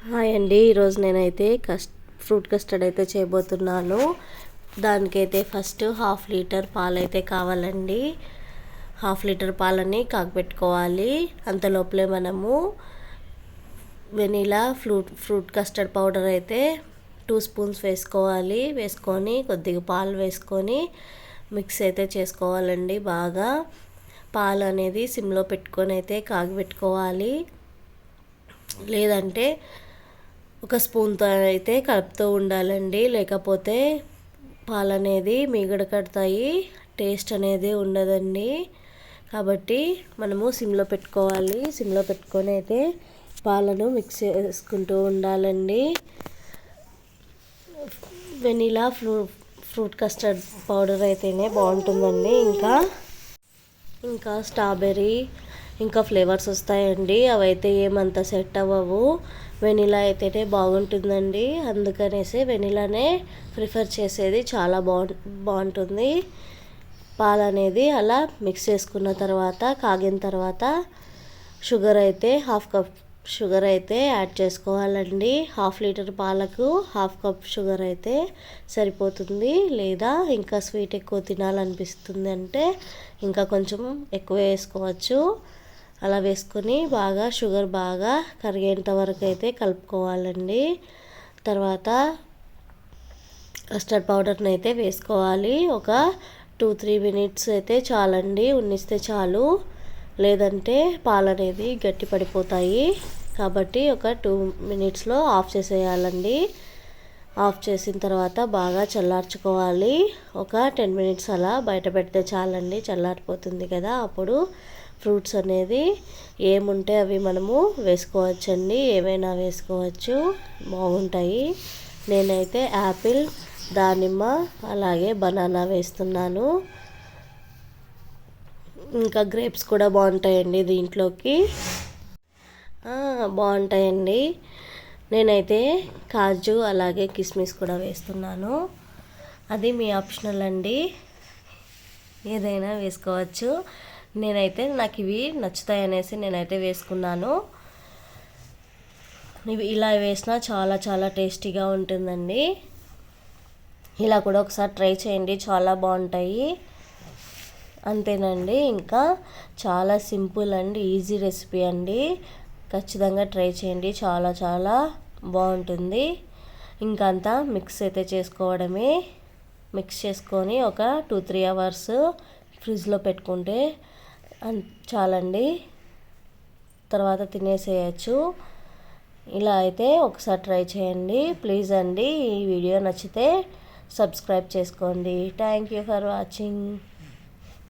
Hi అండి. ఈరోజు నేనైతే ఫ్రూట్ కస్టర్డ్ అయితే చేయబోతున్నాను. దానికైతే ఫస్ట్ 1/2 లీటర్ పాలు అయితే కావాలండి. 1/2 లీటర్ పాలని కాగబెట్టుకోవాలి. అంతలోపలే మనము వెనీలా ఫ్రూట్ కస్టర్డ్ పౌడర్ అయితే 2 స్పూన్స్ వేసుకోవాలి. వేసుకొని కొద్దిగా పాలు వేసుకొని మిక్స్ అయితే చేసుకోవాలండి. బాగా పాలు అనేది సిమ్లో పెట్టుకొని అయితే కాగబెట్టుకోవాలి. లేదంటే ఒక స్పూన్తో అయితే కలుపుతూ ఉండాలండి. లేకపోతే పాలు అనేది మీగడ కడతాయి, టేస్ట్ అనేది ఉండదండి. కాబట్టి మనము సిమ్లో పెట్టుకోవాలి. సిమ్లో పెట్టుకొని అయితే పాలను మిక్స్ చేసుకుంటూ ఉండాలండి. వెనీలా ఫ్రూట్ కస్టర్డ్ పౌడర్ అయితేనే బాగుంటుందండి. ఇంకా స్ట్రాబెర్రీ ఇంకా ఫ్లేవర్స్ వస్తాయండి. అవైతే ఏమంత సెట్ అవ్వవు. వెనీలా అయితేనే బాగుంటుందండి. అందుకనేసి వెనీలానే ప్రిఫర్ చేసేది. చాలా బాగుంటుంది. పాలు అనేది అలా మిక్స్ చేసుకున్న తర్వాత కాగిన తర్వాత షుగర్ అయితే 1/2 కప్ షుగర్ అయితే యాడ్ చేసుకోవాలండి. 1/2 లీటర్ పాలకు 1/2 కప్ షుగర్ అయితే సరిపోతుంది. లేదా ఇంకా స్వీట్ ఎక్కువ తినాలనిపిస్తుంది అంటే ఇంకా కొంచెం ఎక్కువ వేసుకోవచ్చు. అలా వేసుకొని షుగర్ బాగా కరిగేంత వరకు అయితే కలుపుకోవాలండి. తర్వాత కస్టర్డ్ పౌడర్ని అయితే వేసుకోవాలి. ఒక 2-3 మినిట్స్ అయితే చాలండి, ఉన్నిస్తే చాలు. లేదంటే పాలు అనేది గట్టి పడిపోతాయి. కాబట్టి ఒక 2 మినిట్స్లో ఆఫ్ చేసేయాలండి. ఆఫ్ చేసిన తర్వాత బాగా చల్లార్చుకోవాలి. ఒక 10 మినిట్స్ అలా బయట పెడితే చాలండి, చల్లారిపోతుంది కదా. అప్పుడు ఫ్రూట్స్ అనేది ఏముంటే అవి మనము వేసుకోవచ్చండి. ఏమైనా వేసుకోవచ్చు, బాగుంటాయి. నేనైతే యాపిల్, దానిమ్మ అలాగే బనానా వేస్తున్నాను. ఇంకా గ్రేప్స్ కూడా బాగుంటాయండి దీంట్లోకి, బాగుంటాయండి. నేనైతే కాజు అలాగే కిస్మిస్ కూడా వేస్తున్నాను. అది మీ ఆప్షనల్ అండి, ఏదైనా వేసుకోవచ్చు. నాకు ఇవి నచ్చుతాయి అనేసి నేనైతే వేసుకున్నాను. ఇవి ఇలా వేసినా చాలా చాలా టేస్టీగా ఉంటుందండి. ఇలా కూడా ఒకసారి ట్రై చేయండి, చాలా బాగుంటాయి. అంతేనండి. ఇంకా చాలా సింపుల్ అండ్ ఈజీ రెసిపీ అండి. ఖచ్చితంగా ట్రై చేయండి, చాలా చాలా బాగుంటుంది. ఇంకంతా మిక్స్ అయితే చేసుకోవడమే. మిక్స్ చేసుకొని ఒక 2-3 అవర్స్ ఫ్రిడ్జ్లో పెట్టుకుంటే చాలండి. తర్వాత తినేసేయచ్చు. ఇలా అయితే ఒకసారి ట్రై చేయండి ప్లీజ్ అండి. ఈ వీడియో నచ్చితే సబ్స్క్రైబ్ చేసుకోండి. Thank you for watching.